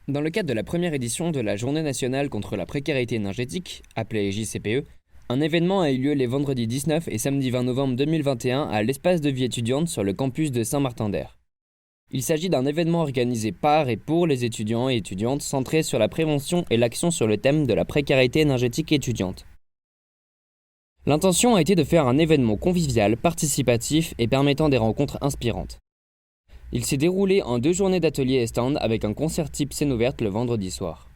Dans le cadre de la première édition de la Journée nationale contre la précarité énergétique, appelée JCPE, un événement a eu lieu les vendredis 19 et samedi 20 novembre 2021 à l'espace de vie étudiante sur le campus de Saint-Martin-d'Hères. Il s'agit d'un événement organisé par et pour les étudiants et étudiantes centré sur la prévention et l'action sur le thème de la précarité énergétique étudiante. L'intention a été de faire un événement convivial, participatif et permettant des rencontres inspirantes. Il s'est déroulé en 2 journées d'ateliers et stands avec un concert type scène ouverte le vendredi soir.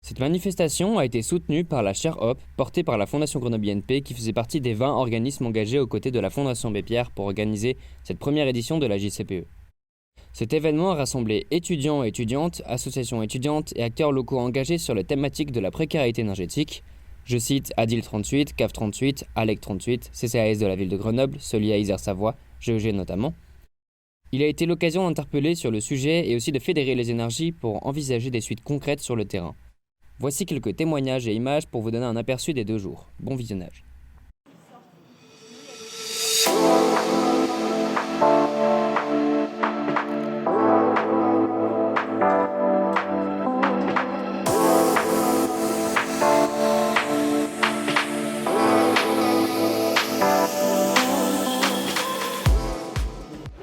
Cette manifestation a été soutenue par la chaire Hop, portée par la Fondation Grenoble INP qui faisait partie des 20 organismes engagés aux côtés de la Fondation Bépierre pour organiser cette première édition de la JCPE. Cet événement a rassemblé étudiants et étudiantes, associations étudiantes et acteurs locaux engagés sur les thématiques de la précarité énergétique. Je cite Adil 38, CAF 38, ALEC 38, CCAS de la ville de Grenoble, Solia Isère-Savoie, GEG notamment. Il a été l'occasion d'interpeller sur le sujet et aussi de fédérer les énergies pour envisager des suites concrètes sur le terrain. Voici quelques témoignages et images pour vous donner un aperçu des 2 jours. Bon visionnage.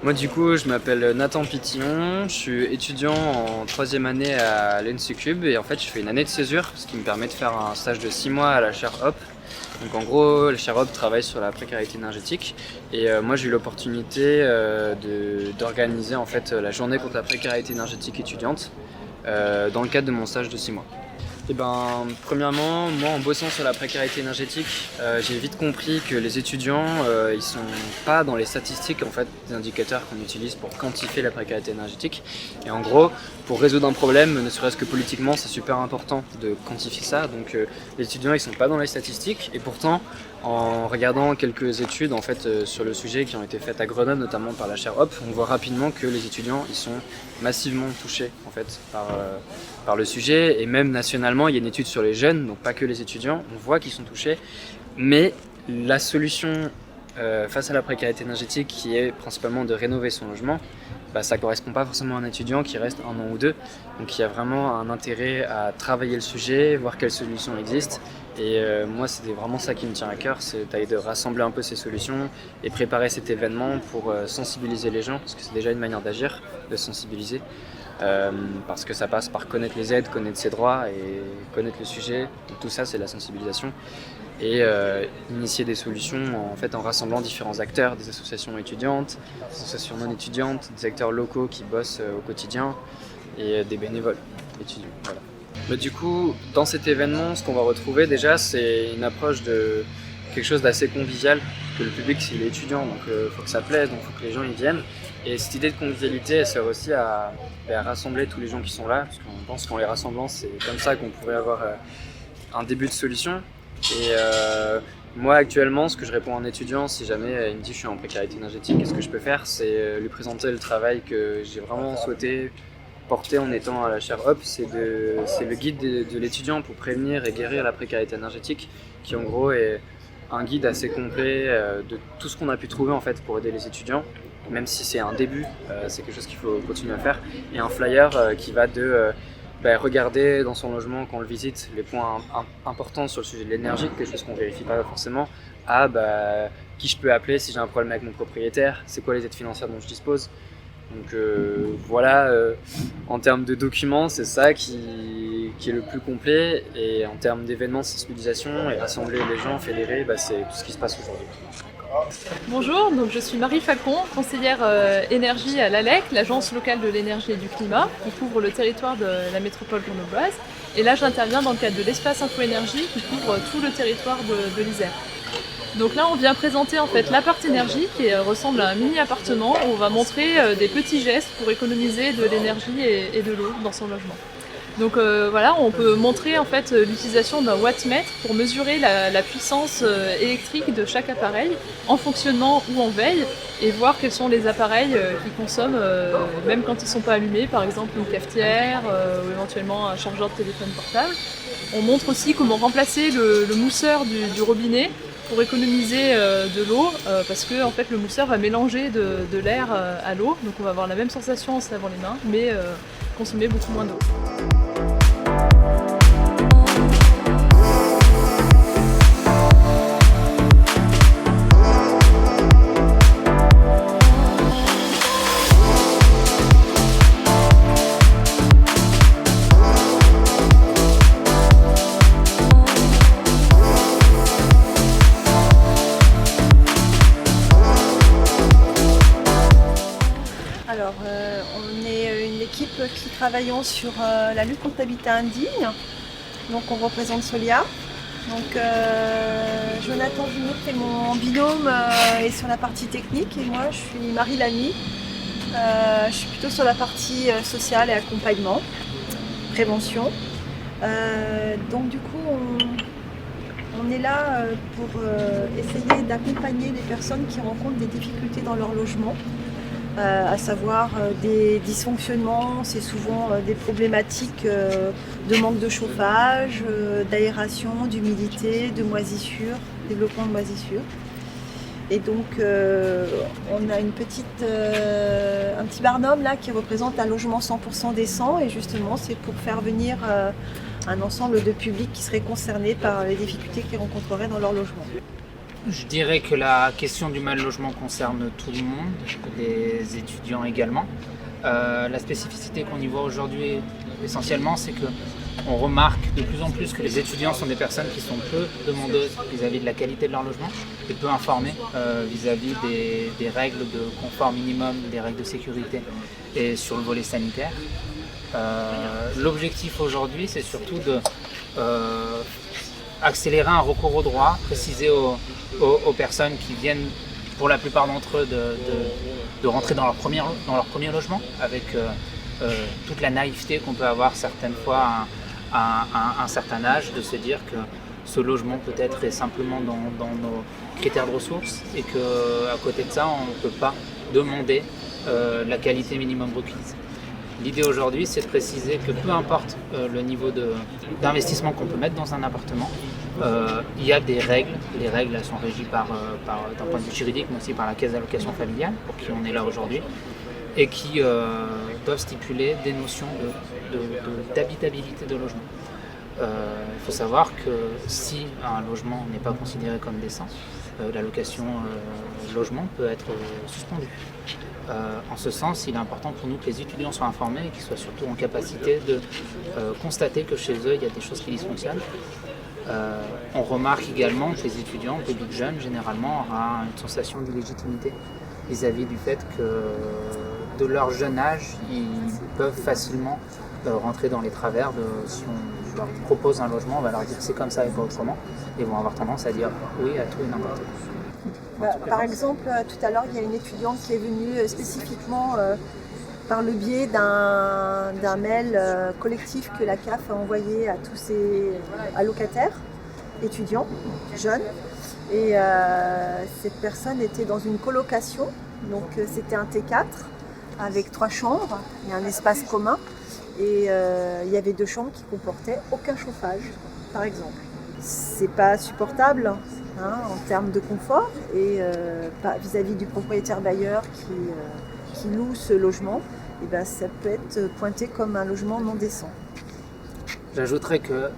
Moi du coup je m'appelle Nathan Pitillon, je suis étudiant en 3e année à l'ENSUCUB et en fait je fais une année de césure, ce qui me permet de faire un stage de 6 mois à la chaire Hop. Donc en gros la chaire Hop travaille sur la précarité énergétique et moi j'ai eu l'opportunité d'organiser en fait la journée contre la précarité énergétique étudiante dans le cadre de mon stage de 6 mois. Et premièrement, moi en bossant sur la précarité énergétique, j'ai vite compris que les étudiants, ils sont pas dans les statistiques en fait des indicateurs qu'on utilise pour quantifier la précarité énergétique. Et en gros, pour résoudre un problème, ne serait-ce que politiquement, c'est super important de quantifier ça. Donc les étudiants, ils sont pas dans les statistiques. Et pourtant, en regardant quelques études en fait sur le sujet qui ont été faites à Grenoble, notamment par la chaire Hop, on voit rapidement que les étudiants, ils sont massivement touchés en fait par le sujet, et même nationalement il y a une étude sur les jeunes, donc pas que les étudiants, on voit qu'ils sont touchés, mais la solution face à la précarité énergétique qui est principalement de rénover son logement, ça correspond pas forcément à un étudiant qui reste 1 an ou 2, donc il y a vraiment un intérêt à travailler le sujet, voir quelles solutions existent, et moi c'était vraiment ça qui me tient à cœur, c'est de rassembler un peu ces solutions et préparer cet événement pour sensibiliser les gens, parce que c'est déjà une manière d'agir, de sensibiliser. Parce que ça passe par connaître les aides, connaître ses droits et connaître le sujet. Donc tout ça c'est la sensibilisation et initier des solutions en rassemblant différents acteurs, des associations étudiantes, des associations non étudiantes, des acteurs locaux qui bossent au quotidien et des bénévoles étudiants. Voilà. Mais du coup, dans cet événement, ce qu'on va retrouver déjà, c'est une approche de quelque chose d'assez convivial, que le public c'est étudiant, donc il faut que ça plaise, donc il faut que les gens y viennent. Et cette idée de convivialité, elle sert aussi à rassembler tous les gens qui sont là, parce qu'on pense qu'en les rassemblant, c'est comme ça qu'on pourrait avoir un début de solution. Et moi actuellement, ce que je réponds à un étudiant, si jamais il me dit je suis en précarité énergétique, qu'est-ce que je peux faire, c'est lui présenter le travail que j'ai vraiment souhaité porter en étant à la chaire Hop, c'est le guide de l'étudiant pour prévenir et guérir la précarité énergétique, qui en gros est un guide assez complet de tout ce qu'on a pu trouver en fait pour aider les étudiants, même si c'est un début, c'est quelque chose qu'il faut continuer à faire, et un flyer qui va de regarder dans son logement quand on le visite les points importants sur le sujet de l'énergie, quelque chose qu'on ne vérifie pas forcément, à qui je peux appeler si j'ai un problème avec mon propriétaire, c'est quoi les aides financières dont je dispose. Donc voilà, en termes de documents, c'est ça qui est le plus complet, et en termes d'événements de sensibilisation et rassembler les gens, fédérer, c'est tout ce qui se passe aujourd'hui. Bonjour, donc je suis Marie Facon, conseillère énergie à l'ALEC, l'Agence locale de l'énergie et du climat, qui couvre le territoire de la métropole grenobloise. Et là j'interviens dans le cadre de l'espace Info Énergie qui couvre tout le territoire de l'Isère. Donc là on vient présenter en fait l'appart énergie qui ressemble à un mini appartement où on va montrer des petits gestes pour économiser de l'énergie et de l'eau dans son logement. Donc voilà, on peut montrer en fait l'utilisation d'un wattmètre pour mesurer la puissance électrique de chaque appareil en fonctionnement ou en veille, et voir quels sont les appareils qui consomment même quand ils ne sont pas allumés, par exemple une cafetière ou éventuellement un chargeur de téléphone portable. On montre aussi comment remplacer le mousseur du robinet pour économiser de l'eau, parce que en fait, le mousseur va mélanger de l'air à l'eau, donc on va avoir la même sensation en se lavant les mains, mais consommer beaucoup moins d'eau. Alors, on est une équipe qui travaillons sur la lutte contre l'habitat indigne. Donc, on représente Solia. Donc, Jonathan Vigneault, qui est mon binôme, est sur la partie technique et moi, je suis Marie Lamy. Je suis plutôt sur la partie sociale et accompagnement, prévention. Donc, du coup, on est là pour essayer d'accompagner les personnes qui rencontrent des difficultés dans leur logement. À savoir des dysfonctionnements, c'est souvent des problématiques de manque de chauffage, d'aération, d'humidité, de moisissure, développement de moisissure. Et donc on a un petit barnum là qui représente un logement 100% décent et justement c'est pour faire venir un ensemble de publics qui seraient concernés par les difficultés qu'ils rencontreraient dans leur logement. Je dirais que la question du mal logement concerne tout le monde, les étudiants également. La spécificité qu'on y voit aujourd'hui essentiellement, c'est qu'on remarque de plus en plus que les étudiants sont des personnes qui sont peu demandeuses vis-à-vis de la qualité de leur logement et peu informées vis-à-vis des règles de confort minimum, des règles de sécurité et sur le volet sanitaire. L'objectif aujourd'hui, c'est surtout de accélérer un recours au droit, préciser aux personnes qui viennent, pour la plupart d'entre eux, de rentrer dans leur premier logement, avec toute la naïveté qu'on peut avoir certaines fois à un certain âge, de se dire que ce logement peut-être est simplement dans nos critères de ressources et qu'à côté de ça, on ne peut pas demander la qualité minimum requise. L'idée aujourd'hui, c'est de préciser que peu importe le niveau d'investissement qu'on peut mettre dans un appartement, il y a des règles. Les règles elles sont régies d'un point de vue juridique, mais aussi par la caisse d'allocation familiale, pour qui on est là aujourd'hui, et qui doivent stipuler des notions d'habitabilité de logement. Il faut savoir que si un logement n'est pas considéré comme décent, l'allocation logement peut être suspendue. En ce sens, il est important pour nous que les étudiants soient informés et qu'ils soient surtout en capacité de constater que chez eux, il y a des choses qui dysfonctionnent. On remarque également que les étudiants, le public jeune, généralement, aura une sensation d'illégitimité vis-à-vis du fait que de leur jeune âge, ils peuvent facilement rentrer dans les travers si on leur propose un logement, on va leur dire que c'est comme ça et pas autrement, et ils vont avoir tendance à dire oui à tout et n'importe quoi. Par exemple, tout à l'heure, il y a une étudiante qui est venue spécifiquement par le biais d'un mail collectif que la CAF a envoyé à tous ses allocataires, étudiants, jeunes. Et cette personne était dans une colocation, donc c'était un T4 avec 3 chambres et un espace commun. Et il y avait 2 chambres qui comportaient aucun chauffage, par exemple. C'est pas supportable en termes de confort et vis-à-vis du propriétaire bailleur qui loue ce logement, et ça peut être pointé comme un logement non décent. J'ajouterais que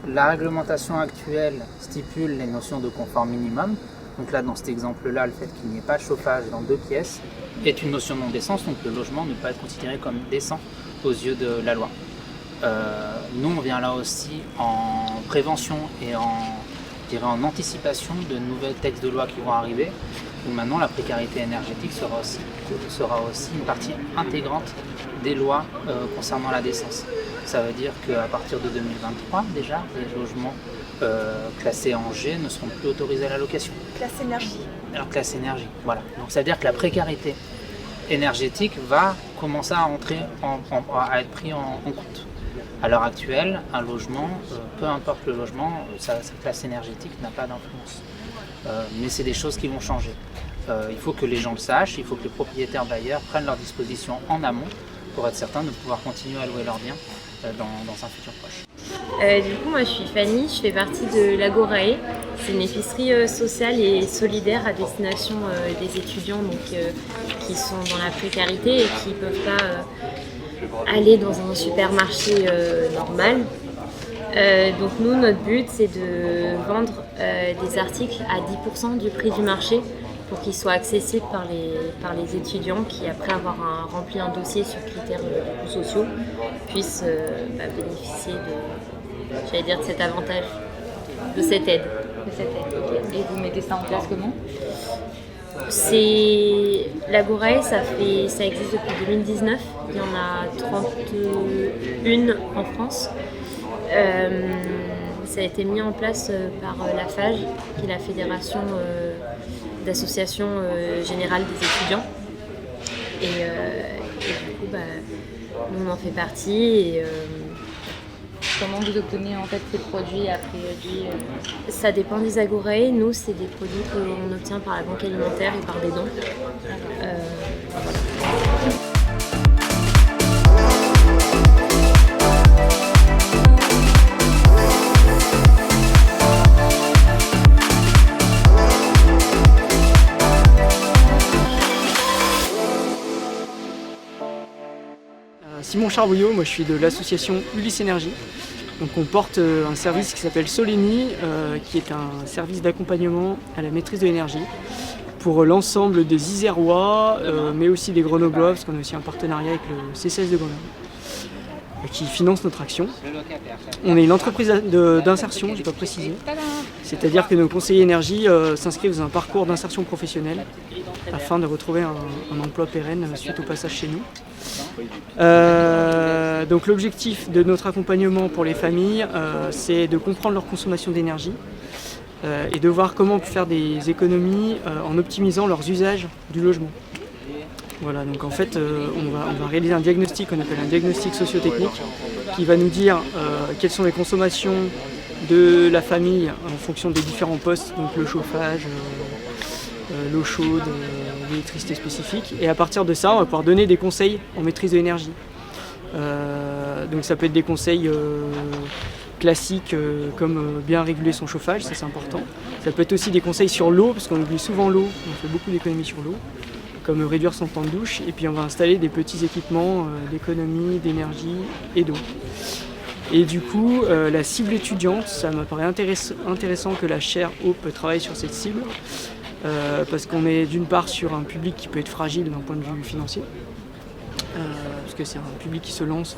la réglementation actuelle stipule les notions de confort minimum. Donc là, dans cet exemple-là, le fait qu'il n'y ait pas de chauffage dans 2 pièces est une notion non décente, donc le logement ne peut pas être considéré comme décent aux yeux de la loi. Nous, on vient là aussi en prévention et en anticipation de nouveaux textes de loi qui vont arriver, où maintenant la précarité énergétique sera aussi une partie intégrante des lois concernant la décence. Ça veut dire qu'à partir de 2023, déjà, les logements classés en G ne seront plus autorisés à la location. Classe énergie. Alors, classe énergie, voilà. Donc ça veut dire que la précarité énergétique va commencer à être pris en compte. À l'heure actuelle, un logement, peu importe le logement, sa classe énergétique n'a pas d'influence. Mais c'est des choses qui vont changer. Il faut que les gens le sachent, il faut que les propriétaires bailleurs prennent leurs dispositions en amont pour être certains de pouvoir continuer à louer leurs biens dans un futur proche. Du coup, moi je suis Fanny, je fais partie de l'Agorae. C'est une épicerie sociale et solidaire à destination des étudiants qui sont dans la précarité et qui ne peuvent pas aller dans un supermarché normal. Donc nous, notre but, c'est de vendre des articles à 10% du prix du marché pour qu'ils soient accessibles par les étudiants qui, après avoir rempli un dossier sur critères sociaux, puissent bénéficier de cet avantage, de cette aide. Et vous mettez ça en place comment ? L'Agorae, ça existe depuis 2019. Il y en a 31 en France. Ça a été mis en place par la FAGE, qui est la Fédération d'associations générales des étudiants. Et du coup, nous on en fait partie. Et, comment vous obtenez en fait ces produits a priori Ça dépend des Agorae. Nous, c'est des produits qu'on obtient par la banque alimentaire et par des dons. Voilà. Simon Charbouillot, moi je suis de l'association Ulysse Énergie. Donc on porte un service qui s'appelle Solénie, qui est un service d'accompagnement à la maîtrise de l'énergie pour l'ensemble des Isérois, mais aussi des Grenoblois, parce qu'on a aussi un partenariat avec le C16 de Grenoble, qui finance notre action. On est une entreprise d'insertion, je n'ai pas précisé. C'est-à-dire que nos conseillers énergie s'inscrivent dans un parcours d'insertion professionnelle afin de retrouver un emploi pérenne suite au passage chez nous. Donc l'objectif de notre accompagnement pour les familles, c'est de comprendre leur consommation d'énergie et de voir comment on peut faire des économies en optimisant leurs usages du logement. Voilà, donc en fait, on va réaliser un diagnostic qu'on appelle un diagnostic socio-technique qui va nous dire quelles sont les consommations de la famille en fonction des différents postes, donc le chauffage, l'eau chaude, l'électricité spécifique. Et à partir de ça, on va pouvoir donner des conseils en maîtrise de l'énergie. Donc ça peut être des conseils classiques comme bien réguler son chauffage, ça c'est important. Ça peut être aussi des conseils sur l'eau, parce qu'on oublie souvent l'eau, on fait beaucoup d'économies sur l'eau, comme réduire son temps de douche, et puis on va installer des petits équipements d'économie, d'énergie et d'eau. Et du coup, la cible étudiante, ça m'apparaît intéressant que la chaire Hope travaille sur cette cible, parce qu'on est d'une part sur un public qui peut être fragile d'un point de vue financier, parce que c'est un public qui se lance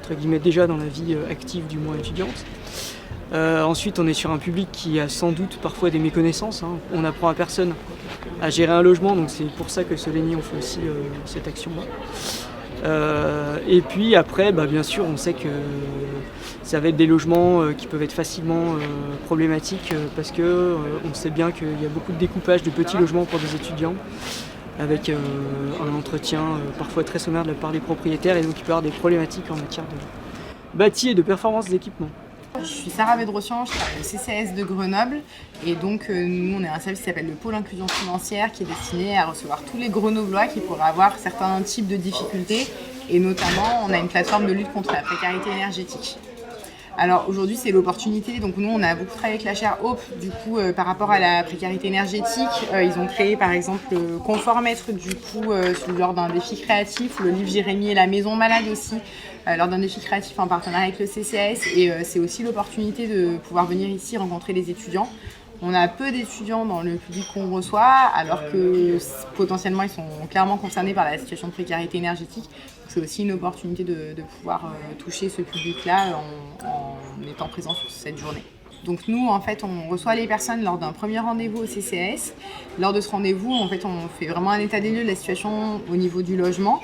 entre guillemets déjà dans la vie active du mois étudiante. Ensuite, on est sur un public qui a sans doute parfois des méconnaissances. On n'apprend à personne à gérer un logement, donc c'est pour ça que Solénie on fait aussi cette action-là. Et puis après, bien sûr, on sait que ça va être des logements qui peuvent être facilement problématiques parce que on sait bien qu'il y a beaucoup de découpage de petits logements pour des étudiants avec un entretien parfois très sommaire de la part des propriétaires, et donc il peut y avoir des problématiques en matière de bâti et de performance des équipements. Je suis Sarah Bédrossian, je travaille au CCS de Grenoble, et donc nous on est un service qui s'appelle le pôle inclusion financière qui est destiné à recevoir tous les Grenoblois qui pourraient avoir certains types de difficultés, et notamment on a une plateforme de lutte contre la précarité énergétique. Alors aujourd'hui c'est l'opportunité, donc nous on a beaucoup travaillé avec la chaire Hope du coup par rapport à la précarité énergétique. Ils ont créé par exemple le Conformètre du coup lors d'un défi créatif, le livre Jérémy et la maison malade aussi lors d'un défi créatif en partenariat avec le CCAS, et c'est aussi l'opportunité de pouvoir venir ici rencontrer les étudiants. On a peu d'étudiants dans le public qu'on reçoit, alors que potentiellement ils sont clairement concernés par la situation de précarité énergétique. C'est aussi une opportunité de pouvoir toucher ce public-là en étant présent sur cette journée. Donc nous, en fait, on reçoit les personnes lors d'un premier rendez-vous au CCAS. Lors de ce rendez-vous, en fait, on fait vraiment un état des lieux de la situation au niveau du logement.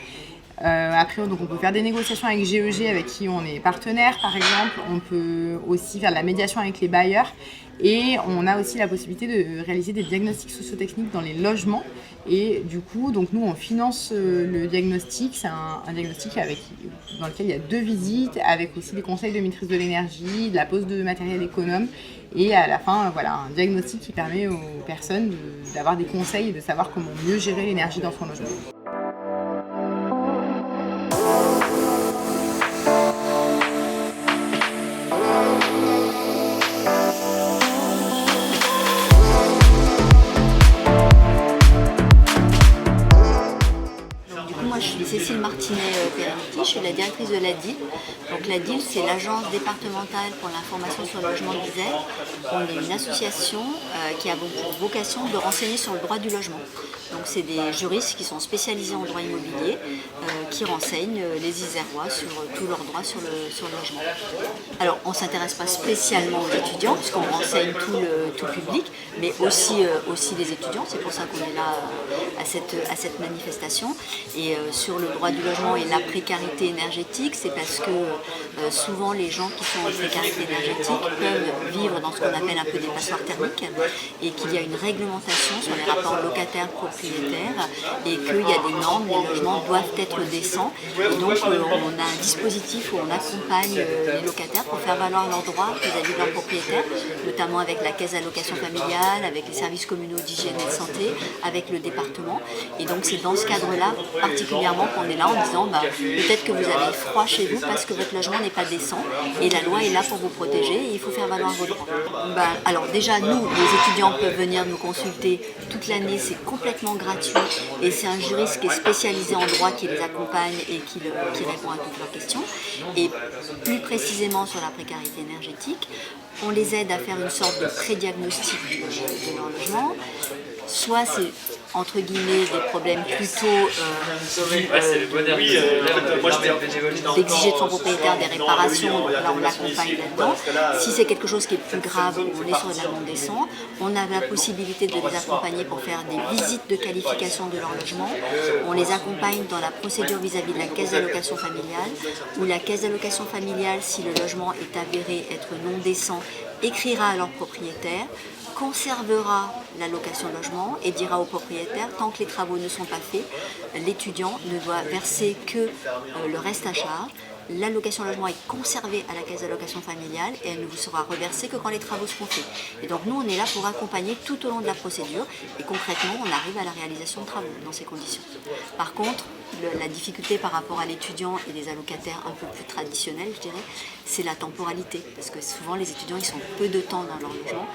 Après, donc on peut faire des négociations avec GEG avec qui on est partenaire, par exemple. On peut aussi faire de la médiation avec les bailleurs. Et on a aussi la possibilité de réaliser des diagnostics socio-techniques dans les logements. Et du coup, donc nous, on finance le diagnostic. C'est un diagnostic dans lequel il y a 2 visites, avec aussi des conseils de maîtrise de l'énergie, de la pose de matériel économe. Et à la fin, voilà, un diagnostic qui permet aux personnes d'avoir des conseils et de savoir comment mieux gérer l'énergie dans son logement. Cécile Martinet-Peretti, je suis la collaboratrice de l'ADIL. Donc l'ADIL, c'est l'Agence départementale pour l'information sur le logement de l'Isère. On est une association qui a pour vocation de renseigner sur le droit du logement. Donc c'est des juristes qui sont spécialisés en droit immobilier qui renseignent les Isérois sur tous leurs droits sur le logement. Alors on ne s'intéresse pas spécialement aux étudiants puisqu'on renseigne tout public, mais aussi les étudiants. C'est pour ça qu'on est là à cette manifestation. Et sur le droit du logement et la précarité énergétique, c'est parce que souvent les gens qui sont en précarité énergétique peuvent vivre dans ce qu'on appelle un peu des passoires thermiques et qu'il y a une réglementation sur les rapports locataires-propriétaires et qu'il y a des normes, les logements doivent être décents. Et donc on a un dispositif où on accompagne les locataires pour faire valoir leurs droits vis-à-vis de leurs propriétaires, notamment avec la caisse d'allocation familiale, avec les services communaux d'hygiène et de santé, avec le département. Et donc c'est dans ce cadre-là particulièrement qu'on est là en disant peut-être que vous avez froid chez vous parce que votre logement n'est pas décent et la loi est là pour vous protéger et il faut faire valoir vos droits. Alors déjà nous, les étudiants peuvent venir nous consulter toute l'année, c'est complètement gratuit et c'est un juriste qui est spécialisé en droit qui les accompagne et qui répond à toutes leurs questions. Et plus précisément sur la précarité énergétique, on les aide à faire une sorte de pré-diagnostic de leur logement. Soit c'est entre guillemets des problèmes plutôt d'exiger de son propriétaire des réparations, donc là on l'accompagne là-dedans. Si c'est quelque chose qui est plus grave, on est sur de la non-décent, on a la possibilité de les accompagner pour faire des visites de qualification de leur logement. On les accompagne dans la procédure vis-à-vis de la caisse d'allocation familiale, où la caisse d'allocation familiale, si le logement est avéré être non décent, écrira à leur propriétaire, conservera l'allocation logement et dira au propriétaire, tant que les travaux ne sont pas faits, l'étudiant ne doit verser que le reste à charge. L'allocation logement est conservée à la caisse d'allocation familiale et elle ne vous sera reversée que quand les travaux seront faits. Et donc nous, on est là pour accompagner tout au long de la procédure et concrètement, on arrive à la réalisation de travaux dans ces conditions. Par contre, la difficulté par rapport à l'étudiant et les allocataires un peu plus traditionnels, je dirais, c'est la temporalité. Parce que souvent, les étudiants, ils sont peu de temps dans leur logement.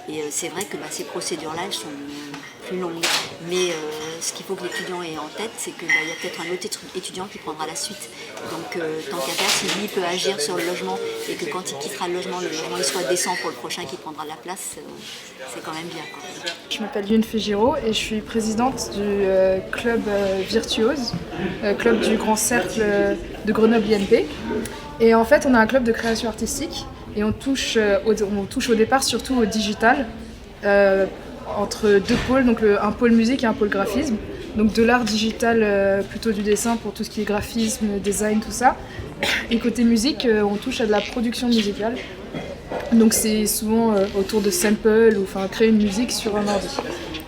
Et c'est vrai que ces procédures-là, elles sont plus longues. Mais ce qu'il faut que l'étudiant ait en tête, c'est qu'il y a peut-être un autre étudiant qui prendra la suite. Donc, tant qu'à faire, si lui peut agir sur le logement et que quand il quittera le logement il soit décent pour le prochain qui prendra la place, c'est quand même bien, quoi. Je m'appelle Youn Fejiro et je suis présidente du club Virtuose, club du Grand Cercle de Grenoble INP. Et en fait, on a un club de création artistique et on touche au départ surtout au digital, entre deux pôles, donc un pôle musique et un pôle graphisme. Donc de l'art digital, plutôt du dessin pour tout ce qui est graphisme, design, tout ça. Et côté musique, on touche à de la production musicale. Donc c'est souvent autour de samples ou créer une musique sur un ordi.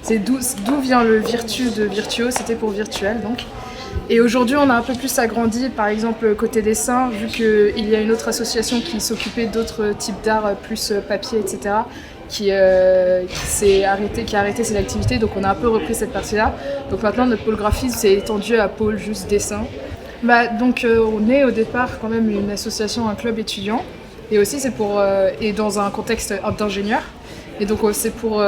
C'est d'où vient le virtue de virtuose, c'était pour virtuel donc. Et aujourd'hui on a un peu plus agrandi, par exemple côté dessin, vu qu'il y a une autre association qui s'occupait d'autres types d'art, plus papier, etc. qui a arrêté ses activités, donc on a un peu repris cette partie-là. Donc maintenant notre pôle graphisme s'est étendu à pôle juste dessin. Donc on est au départ quand même une association, un club étudiant. Et aussi c'est et dans un contexte d'ingénieur. Et donc c'est pour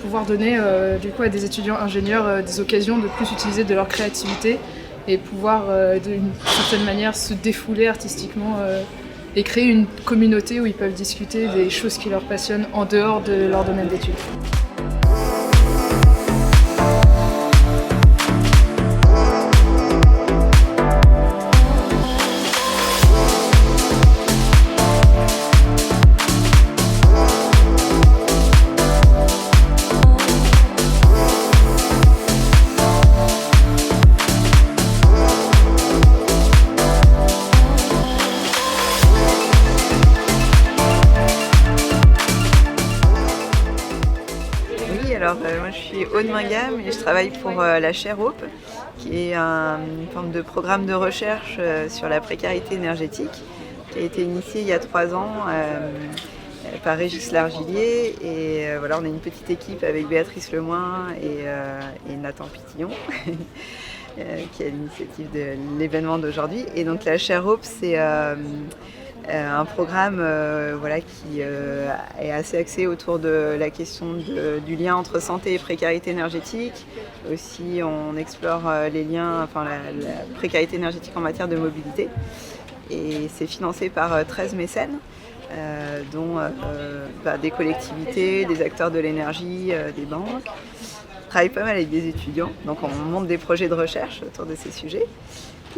pouvoir donner du coup à des étudiants ingénieurs des occasions de plus utiliser de leur créativité et pouvoir d'une certaine manière se défouler artistiquement et créer une communauté où ils peuvent discuter des choses qui leur passionnent en dehors de leur domaine d'études. Moi je suis Aude Mingam et je travaille pour la Chair-Hope, qui est une forme de programme de recherche sur la précarité énergétique, qui a été initié il y a 3 ans par Régis Largillier. Et voilà, on est une petite équipe avec Béatrice Lemoin et Nathan Pitillon, qui est à l'initiative de l'événement d'aujourd'hui. Et donc la Chair-Hope, c'est un programme qui est assez axé autour de la question du lien entre santé et précarité énergétique. Aussi, on explore les liens, la précarité énergétique en matière de mobilité. et c'est financé par 13 mécènes, dont des collectivités, des acteurs de l'énergie, des banques. On travaille pas mal avec des étudiants, donc on monte des projets de recherche autour de ces sujets.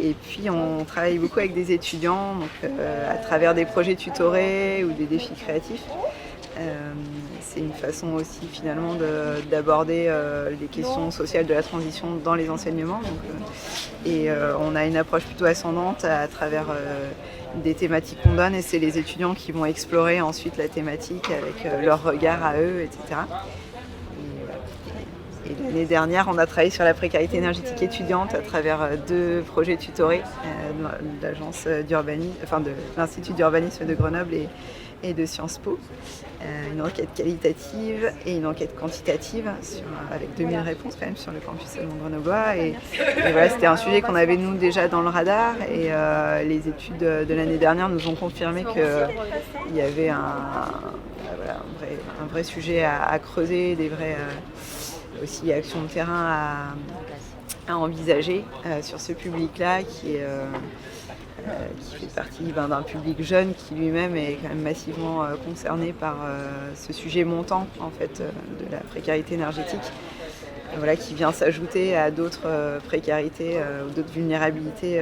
Et puis on travaille beaucoup avec des étudiants à travers des projets tutorés ou des défis créatifs. C'est une façon aussi finalement d'aborder les questions sociales de la transition dans les enseignements. On a une approche plutôt ascendante à travers des thématiques qu'on donne, et c'est les étudiants qui vont explorer ensuite la thématique avec leur regard à eux, etc. Et l'année dernière, on a travaillé sur la précarité énergétique étudiante à travers 2 projets tutorés de l'Institut d'urbanisme de Grenoble et de Sciences Po. Une enquête qualitative et une enquête quantitative avec 2000 réponses quand même sur le campus allemand grenoblois. Et voilà, c'était un sujet qu'on avait nous déjà dans le radar, et les études de l'année dernière nous ont confirmé qu'il y avait un vrai sujet à creuser, des vraies aussi actions de terrain à envisager sur ce public-là qui fait partie d'un public jeune qui lui-même est quand même massivement concerné par ce sujet montant en fait, de la précarité énergétique, qui vient s'ajouter à d'autres précarités ou d'autres vulnérabilités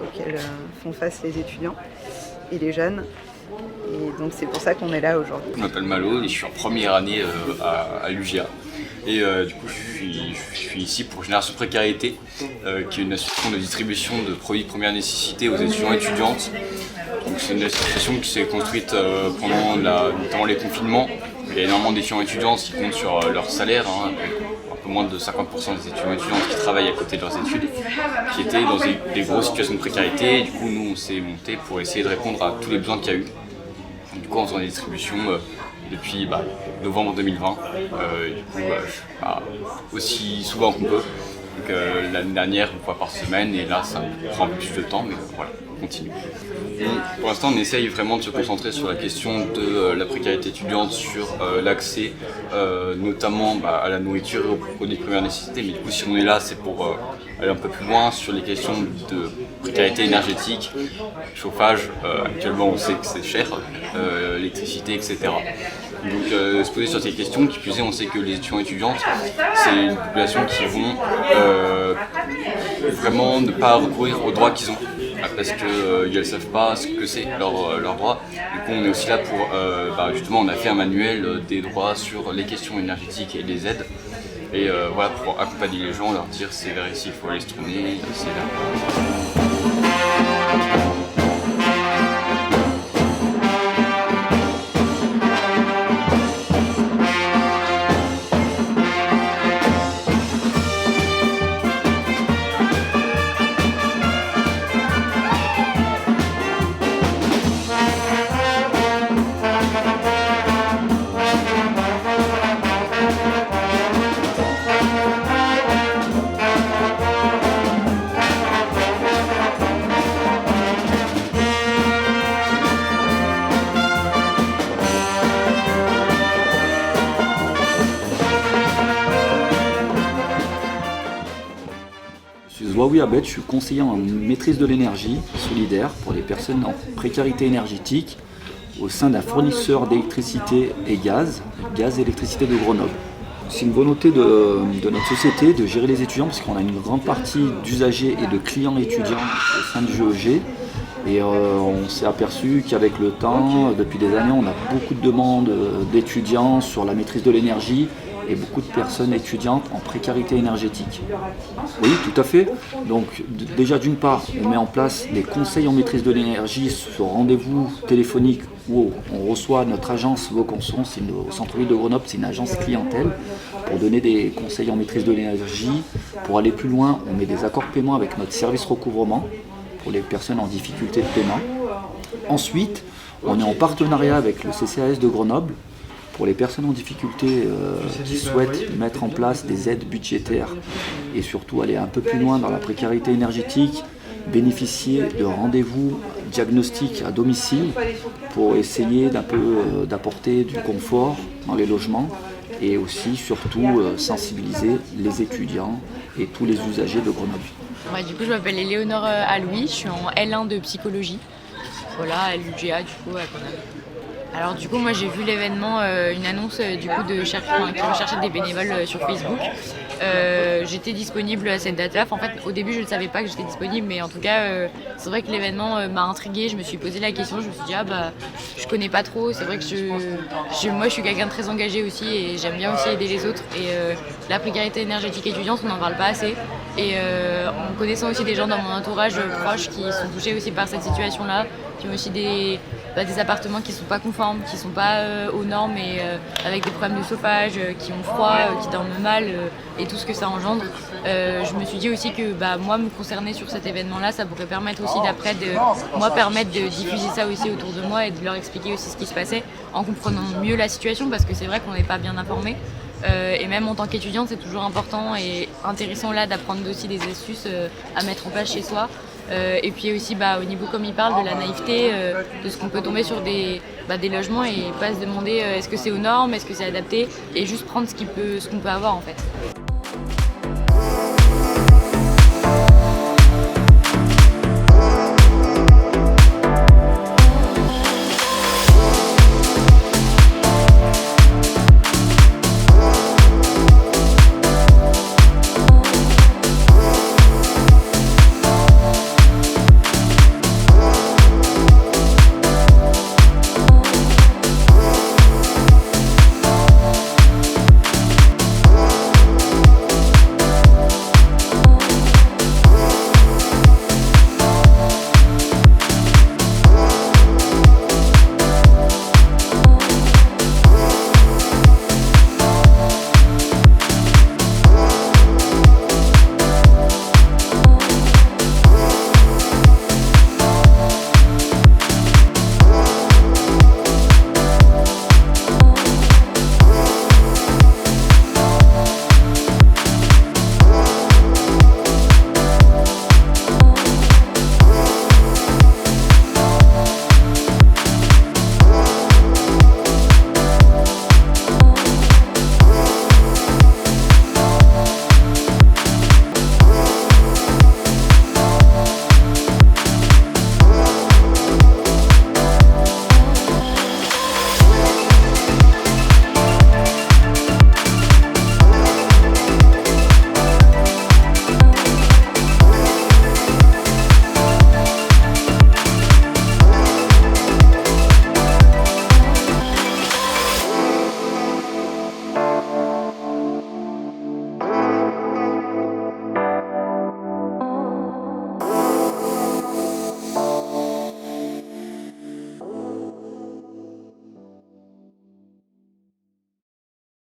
auxquelles font face les étudiants et les jeunes. Et donc c'est pour ça qu'on est là aujourd'hui. Je m'appelle Malo et je suis en première année à l'UGA. Et du coup, je suis ici pour Génération Précarité, qui est une association de distribution de produits de première nécessité aux étudiants et étudiantes. Donc, c'est une association qui s'est construite pendant notamment les confinements. Il y a énormément d'étudiants et étudiantes qui comptent sur leur salaire, un peu moins de 50% des étudiants et étudiantes qui travaillent à côté de leurs études, qui étaient dans des grosses situations de précarité. Et du coup, nous, on s'est monté pour essayer de répondre à tous les besoins qu'il y a eu. Donc, du coup, en faisant des distributions depuis novembre 2020, aussi souvent qu'on peut. Donc l'année dernière, une fois par semaine, et là ça prend un peu plus de temps, mais voilà, on continue. Pour l'instant, on essaye vraiment de se concentrer sur la question de la précarité étudiante, sur l'accès notamment à la nourriture et aux produits de première nécessité, mais du coup si on est là, c'est pour aller un peu plus loin sur les questions de précarité énergétique, chauffage, actuellement on sait que c'est cher, électricité, etc. Donc se poser sur ces questions, qui plus est, on sait que les étudiants et étudiantes, c'est une population qui vont vraiment ne pas recourir aux droits qu'ils ont, parce qu'ils ne savent pas ce que c'est leurs droits. Du coup on est aussi là pour, justement on a fait un manuel des droits sur les questions énergétiques et les aides. Et pour accompagner les gens, leur dire c'est vers ici, il faut aller se tourner, c'est là. Zouaoui Abed, je suis conseiller en maîtrise de l'énergie solidaire pour les personnes en précarité énergétique au sein d'un fournisseur d'électricité et gaz et électricité de Grenoble. C'est une volonté de notre société de gérer les étudiants parce qu'on a une grande partie d'usagers et de clients étudiants au sein du GEG. Et on s'est aperçu qu'avec le temps, depuis des années, on a beaucoup de demandes d'étudiants sur la maîtrise de l'énergie et beaucoup de personnes étudiantes en précarité énergétique. Oui, tout à fait. Donc déjà d'une part, on met en place des conseils en maîtrise de l'énergie sur rendez-vous téléphonique où on reçoit notre agence Vaucanson, c'est au centre-ville de Grenoble, c'est une agence clientèle pour donner des conseils en maîtrise de l'énergie. Pour aller plus loin, on met des accords de paiement avec notre service recouvrement pour les personnes en difficulté de paiement. Ensuite, on est en partenariat avec le CCAS de Grenoble pour les personnes en difficulté qui souhaitent mettre en place des aides budgétaires et surtout aller un peu plus loin dans la précarité énergétique, bénéficier de rendez-vous diagnostiques à domicile pour essayer d'un peu d'apporter du confort dans les logements et aussi surtout sensibiliser les étudiants et tous les usagers de Grenoble. Du coup, je m'appelle Éléonore Alouis, je suis en L1 de psychologie. voilà, à l'UGA du coup, à Grenoble. Alors du coup moi j'ai vu l'événement, une annonce du coup qui recherchait des bénévoles sur Facebook. J'étais disponible à cette date-là. En fait au début je ne savais pas que j'étais disponible, mais en tout cas c'est vrai que l'événement m'a intriguée. Je me suis posé la question, je me suis dit je connais pas trop. C'est vrai que moi je suis quelqu'un de très engagé aussi et j'aime bien aussi aider les autres. Et la précarité énergétique étudiante on n'en parle pas assez. Et en connaissant aussi des gens dans mon entourage proche qui sont touchés aussi par cette situation-là, qui ont aussi des appartements qui sont pas conformes, qui sont pas aux normes et avec des problèmes de chauffage, qui ont froid, qui dorment mal et tout ce que ça engendre. Je me suis dit aussi que moi me concerner sur cet événement-là, ça pourrait permettre aussi d'après permettre de diffuser ça aussi autour de moi et de leur expliquer aussi ce qui se passait en comprenant mieux la situation parce que c'est vrai qu'on n'est pas bien informé. Et même en tant qu'étudiante, c'est toujours important et intéressant là d'apprendre aussi des astuces à mettre en place chez soi. Et puis aussi au niveau comme il parle de la naïveté, de ce qu'on peut tomber sur des logements et pas se demander est-ce que c'est aux normes, est-ce que c'est adapté et juste prendre ce qu'on peut avoir en fait.